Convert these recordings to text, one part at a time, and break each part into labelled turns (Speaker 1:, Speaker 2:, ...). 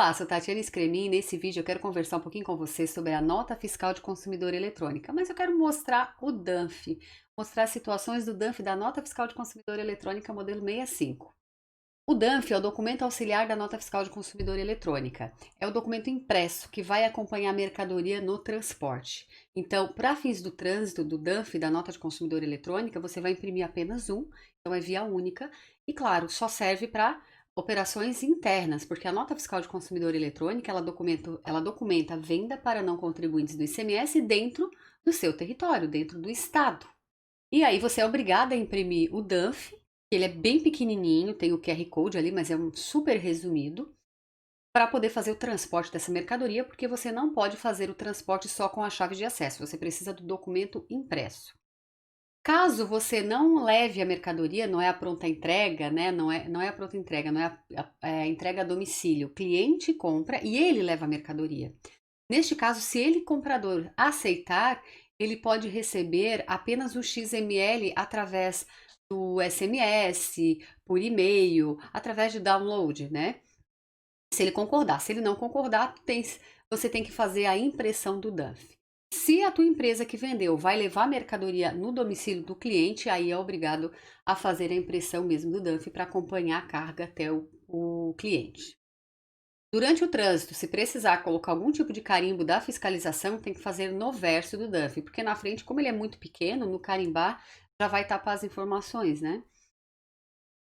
Speaker 1: Olá, sou Tatiana Scremin e nesse vídeo eu quero conversar um pouquinho com você sobre a nota fiscal de consumidor eletrônica, mas eu quero mostrar o DANF, mostrar situações do DANF da nota fiscal de consumidor eletrônica modelo 65. O DANF é o documento auxiliar da nota fiscal de consumidor eletrônica. É o documento impresso que vai acompanhar a mercadoria no transporte. Então, para fins do trânsito do DANF, da nota de consumidor eletrônica, você vai imprimir apenas um, então é via única, e claro, só serve para operações internas, porque a nota fiscal de consumidor eletrônica, ela documenta a venda para não contribuintes do ICMS dentro do seu território, dentro do estado. E aí você é obrigada a imprimir o DANF, ele é bem pequenininho, tem o QR Code ali, mas é um super resumido, para poder fazer o transporte dessa mercadoria, porque você não pode fazer o transporte só com a chave de acesso, você precisa do documento impresso. Caso você não leve a mercadoria, não é a pronta entrega, né? Não é a pronta entrega, não é a entrega a domicílio. O cliente compra e ele leva a mercadoria. Neste caso, se ele, comprador, aceitar, ele pode receber apenas o XML através do SMS, por e-mail, através de download, né? Se ele concordar. Se ele não concordar, você tem que fazer a impressão do DANF. Se a tua empresa que vendeu vai levar a mercadoria no domicílio do cliente, aí é obrigado a fazer a impressão mesmo do DANF para acompanhar a carga até o cliente. Durante o trânsito, se precisar colocar algum tipo de carimbo da fiscalização, tem que fazer no verso do DANF, porque na frente, como ele é muito pequeno, no carimbar já vai tapar as informações, né?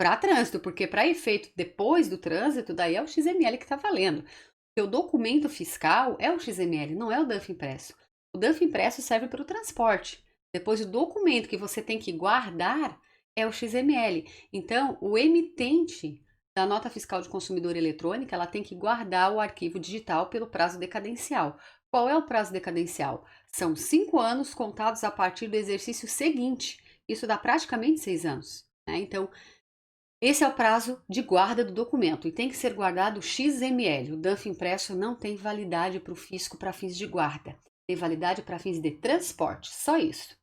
Speaker 1: Para trânsito, porque para efeito depois do trânsito, daí é o XML que está valendo. Porque o documento fiscal é o XML, não é o DANF impresso. O DANF impresso serve para o transporte. Depois, o documento que você tem que guardar é o XML. Então, o emitente da nota fiscal de consumidor eletrônica, ela tem que guardar o arquivo digital pelo prazo decadencial. Qual é o prazo decadencial? São 5 anos contados a partir do exercício seguinte. Isso dá praticamente 6 anos, né? Então, esse é o prazo de guarda do documento e tem que ser guardado XML. O DANF impresso não tem validade para o fisco para fins de guarda. Tem validade para fins de transporte, só isso.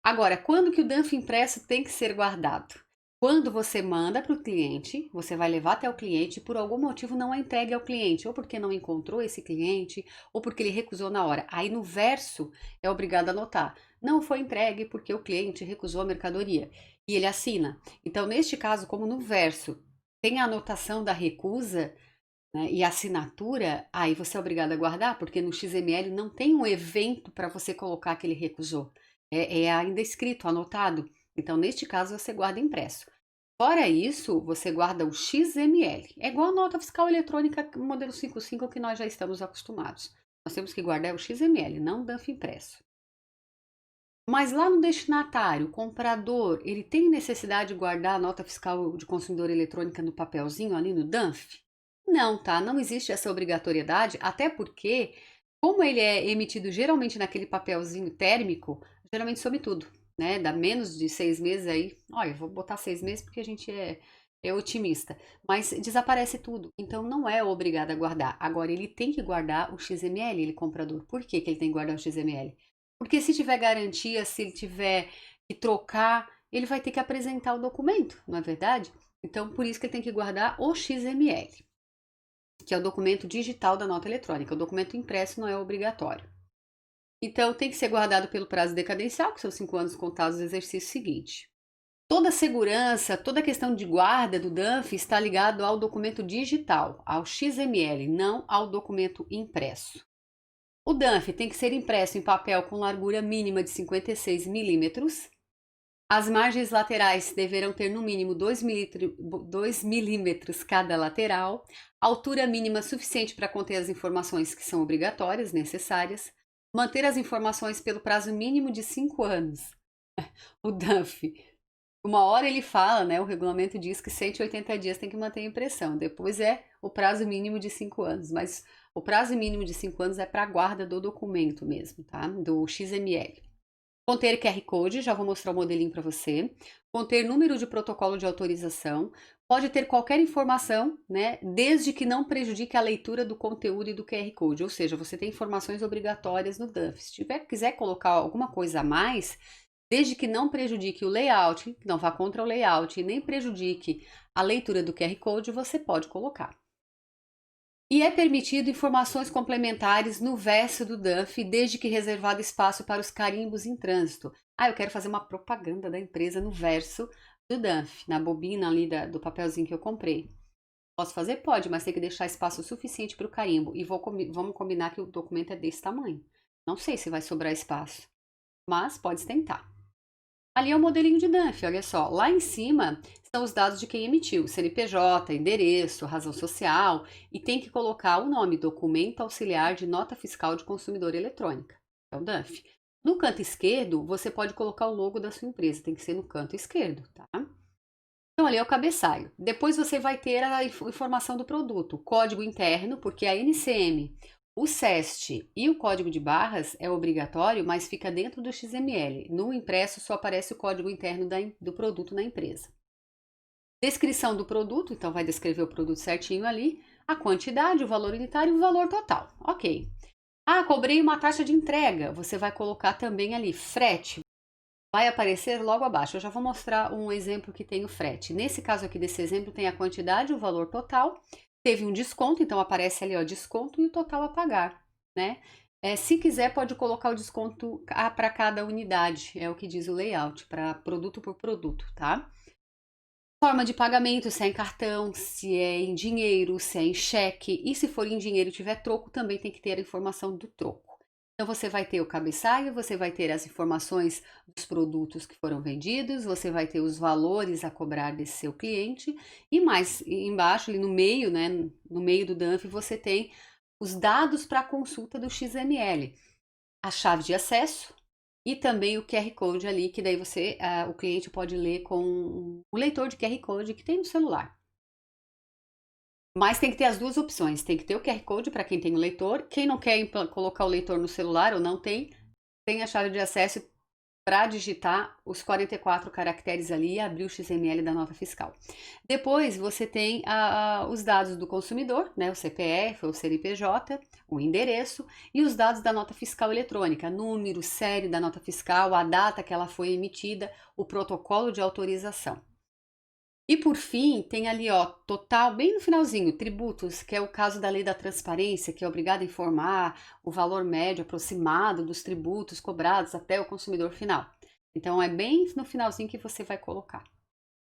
Speaker 1: Agora, quando que o DANF impresso tem que ser guardado? Quando você manda para o cliente, você vai levar até o cliente e por algum motivo não é entregue ao cliente, ou porque não encontrou esse cliente, ou porque ele recusou na hora. Aí no verso é obrigado a anotar. Não foi entregue porque o cliente recusou a mercadoria. E ele assina. Então, neste caso, como no verso tem a anotação da recusa, né, e a assinatura, aí você é obrigado a guardar, porque no XML não tem um evento para você colocar que ele recusou. É ainda escrito, anotado. Então, neste caso, você guarda impresso. Fora isso, você guarda o XML. É igual a nota fiscal eletrônica modelo 55 que nós já estamos acostumados. Nós temos que guardar o XML, não o DANF impresso. Mas lá no destinatário, o comprador, ele tem necessidade de guardar a nota fiscal de consumidor eletrônica no papelzinho ali no DANF? Não, tá? Não existe essa obrigatoriedade, até porque, como ele é emitido geralmente naquele papelzinho térmico, geralmente some tudo, né? Dá menos de 6 meses aí. Olha, eu vou botar 6 meses porque a gente é otimista, mas desaparece tudo. Então não é obrigado a guardar. Agora ele tem que guardar o XML, ele comprador. Por que que ele tem que guardar o XML? Porque se tiver garantia, se ele tiver que trocar, ele vai ter que apresentar o documento, não é verdade? Então, por isso que ele tem que guardar o XML, que é o documento digital da nota eletrônica. O documento impresso não é obrigatório. Então, tem que ser guardado pelo prazo decadencial, que são 5 anos contados do exercício seguinte. Toda a segurança, toda a questão de guarda do DANF está ligado ao documento digital, ao XML, não ao documento impresso. O DANF tem que ser impresso em papel com largura mínima de 56 milímetros. As margens laterais deverão ter no mínimo 2 milímetros cada lateral. Altura mínima suficiente para conter as informações que são obrigatórias, necessárias. Manter as informações pelo prazo mínimo de 5 anos. O DANF, uma hora ele fala, né? O regulamento diz que 180 dias tem que manter a impressão. Depois é o prazo mínimo de 5 anos. Mas o prazo mínimo de 5 anos é para a guarda do documento mesmo, tá? Do XML. Conter QR Code, já vou mostrar o modelinho para você. Conter número de protocolo de autorização. Pode ter qualquer informação, né? Desde que não prejudique a leitura do conteúdo e do QR Code. Ou seja, você tem informações obrigatórias no DANF. Se quiser colocar alguma coisa a mais, desde que não prejudique o layout, não vá contra o layout e nem prejudique a leitura do QR Code, você pode colocar. E é permitido informações complementares no verso do DUNF, desde que reservado espaço para os carimbos em trânsito. Ah, eu quero fazer uma propaganda da empresa no verso do DUNF, na bobina ali do papelzinho que eu comprei. Posso fazer? Pode, mas tem que deixar espaço suficiente para o carimbo. E vamos combinar que o documento é desse tamanho. Não sei se vai sobrar espaço, mas pode tentar. Ali é o modelinho de DUNF, olha só. Lá em cima estão os dados de quem emitiu, CNPJ, endereço, razão social, e tem que colocar o nome, Documento Auxiliar de Nota Fiscal de Consumidor Eletrônica. É o DUNF. No canto esquerdo, você pode colocar o logo da sua empresa, tem que ser no canto esquerdo, tá? Então, ali é o cabeçalho. Depois você vai ter a informação do produto, o código interno, porque a NCM, o CEST e o código de barras é obrigatório, mas fica dentro do XML. No impresso só aparece o código interno do produto na empresa. Descrição do produto, então vai descrever o produto certinho ali, a quantidade, o valor unitário e o valor total. Ok. Ah, cobrei uma taxa de entrega. Você vai colocar também ali frete. Vai aparecer logo abaixo. Eu já vou mostrar um exemplo que tem o frete. Nesse caso aqui desse exemplo tem a quantidade, o valor total. Teve um desconto, então aparece ali, ó, desconto e o total a pagar, né? Se quiser, pode colocar o desconto para cada unidade, é o que diz o layout, para produto por produto, tá? Forma de pagamento, se é em cartão, se é em dinheiro, se é em cheque. E se for em dinheiro e tiver troco, também tem que ter a informação do troco. Então, você vai ter o cabeçalho, você vai ter as informações dos produtos que foram vendidos, você vai ter os valores a cobrar desse seu cliente e mais embaixo, ali no meio, né, no meio do DUNF, você tem os dados para consulta do XML, a chave de acesso e também o QR Code ali, que daí o cliente pode ler com o leitor de QR Code que tem no celular. Mas tem que ter as duas opções, tem que ter o QR Code para quem tem o leitor, quem não quer colocar o leitor no celular ou não tem a chave de acesso para digitar os 44 caracteres ali e abrir o XML da nota fiscal. Depois você tem os dados do consumidor, né, o CPF, o CNPJ, o endereço e os dados da nota fiscal eletrônica, número, série da nota fiscal, a data que ela foi emitida, o protocolo de autorização. E por fim, tem ali, ó, total, bem no finalzinho, tributos, que é o caso da lei da transparência, que é obrigado a informar o valor médio aproximado dos tributos cobrados até o consumidor final. Então, é bem no finalzinho que você vai colocar.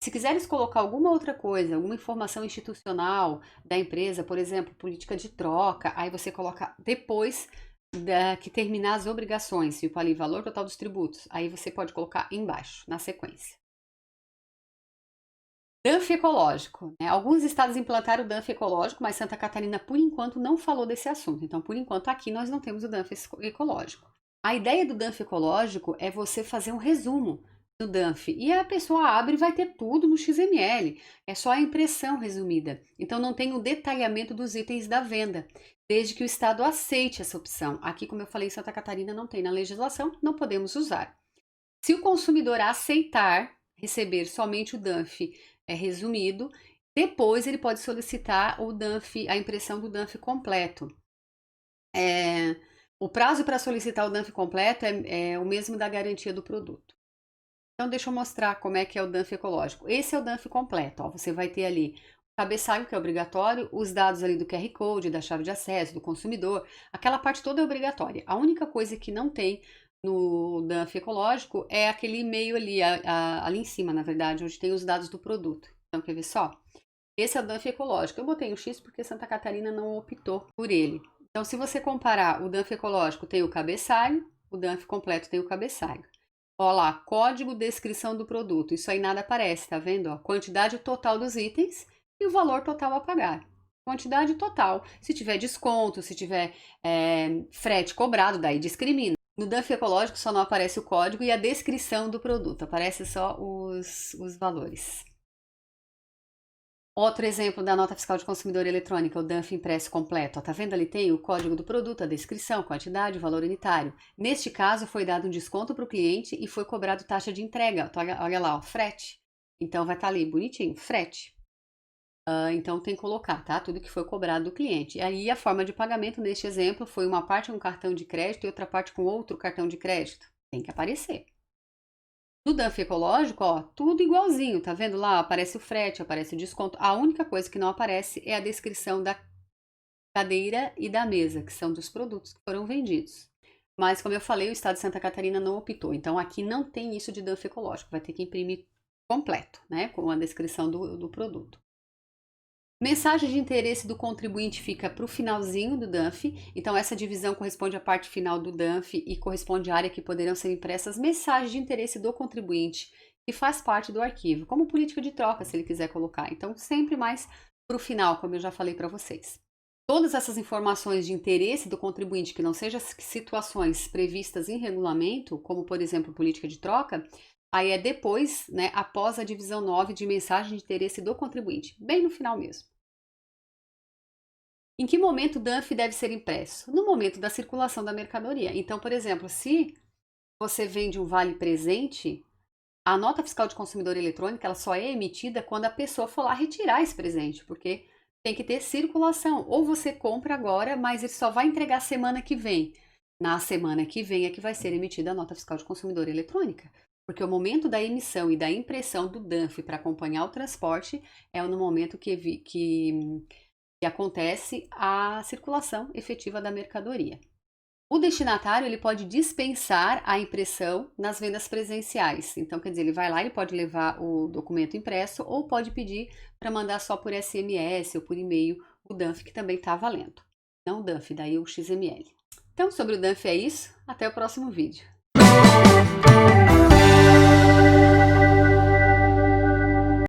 Speaker 1: Se quiseres colocar alguma outra coisa, alguma informação institucional da empresa, por exemplo, política de troca, aí você coloca depois que terminar as obrigações, tipo ali, valor total dos tributos, aí você pode colocar embaixo, na sequência. DUNF ecológico, né? Alguns estados implantaram o DUNF ecológico, mas Santa Catarina, por enquanto, não falou desse assunto. Então, por enquanto, aqui nós não temos o DUNF ecológico. A ideia do DUNF ecológico é você fazer um resumo do DUNF e a pessoa abre e vai ter tudo no XML. É só a impressão resumida. Então, não tem o detalhamento dos itens da venda, desde que o estado aceite essa opção. Aqui, como eu falei, em Santa Catarina não tem na legislação, não podemos usar. Se o consumidor aceitar receber somente o DUNF resumido, depois ele pode solicitar o DUNF, a impressão do DUNF completo. O prazo para solicitar o DUNF completo é o mesmo da garantia do produto. Então, deixa eu mostrar como é que é o DUNF ecológico. Esse é o DUNF completo. Ó, você vai ter ali o cabeçalho, que é obrigatório, os dados ali do QR Code, da chave de acesso, do consumidor. Aquela parte toda é obrigatória. A única coisa que não tem no DUNF ecológico é aquele e-mail ali, ali em cima, na verdade, onde tem os dados do produto. Então, quer ver só? Esse é o DUNF ecológico. Eu botei o X porque Santa Catarina não optou por ele. Então, se você comparar, o DUNF ecológico tem o cabeçalho, o DUNF completo tem o cabeçalho. Ó lá, código, descrição do produto. Isso aí nada aparece, tá vendo? Ó, quantidade total dos itens e o valor total a pagar. Quantidade total. Se tiver desconto, se tiver frete cobrado, daí discrimina. No DUNF ecológico só não aparece o código e a descrição do produto, aparece só os valores. Outro exemplo da nota fiscal de consumidor eletrônica, o DUNF impresso completo. Ó, tá vendo ali tem o código do produto, a descrição, quantidade, valor unitário. Neste caso, foi dado um desconto para o cliente e foi cobrado taxa de entrega. Então, olha lá, ó, frete. Então, vai estar ali bonitinho, frete. Então, tem que colocar, tá? Tudo que foi cobrado do cliente. E aí, a forma de pagamento neste exemplo foi uma parte com cartão de crédito e outra parte com outro cartão de crédito. Tem que aparecer. No DUNF ecológico, ó, tudo igualzinho, tá vendo lá? Aparece o frete, aparece o desconto. A única coisa que não aparece é a descrição cadeira e da mesa, que são dos produtos que foram vendidos. Mas, como eu falei, o estado de Santa Catarina não optou. Então, aqui não tem isso de DANF ecológico. Vai ter que imprimir completo, né? Com a descrição do produto. Mensagem de interesse do contribuinte fica para o finalzinho do DANF. Então, essa divisão corresponde à parte final do DANF e corresponde à área que poderão ser impressas mensagens de interesse do contribuinte, que faz parte do arquivo, como política de troca, se ele quiser colocar. Então, sempre mais para o final, como eu já falei para vocês. Todas essas informações de interesse do contribuinte, que não sejam situações previstas em regulamento, como por exemplo política de troca, aí é depois, né, após a divisão 9 de mensagem de interesse do contribuinte, bem no final mesmo. Em que momento o DANF deve ser impresso? No momento da circulação da mercadoria. Então, por exemplo, se você vende um vale presente, a nota fiscal de consumidor eletrônica ela só é emitida quando a pessoa for lá retirar esse presente, porque tem que ter circulação. Ou você compra agora, mas ele só vai entregar semana que vem. Na semana que vem é que vai ser emitida a nota fiscal de consumidor eletrônica. Porque o momento da emissão e da impressão do DANF para acompanhar o transporte é no momento que acontece a circulação efetiva da mercadoria. O destinatário ele pode dispensar a impressão nas vendas presenciais. Então, quer dizer, ele vai lá, ele pode levar o documento impresso ou pode pedir para mandar só por SMS ou por e-mail o DANF, que também está valendo. Não o DANF, daí o XML. Então, sobre o DANF é isso. Até o próximo vídeo.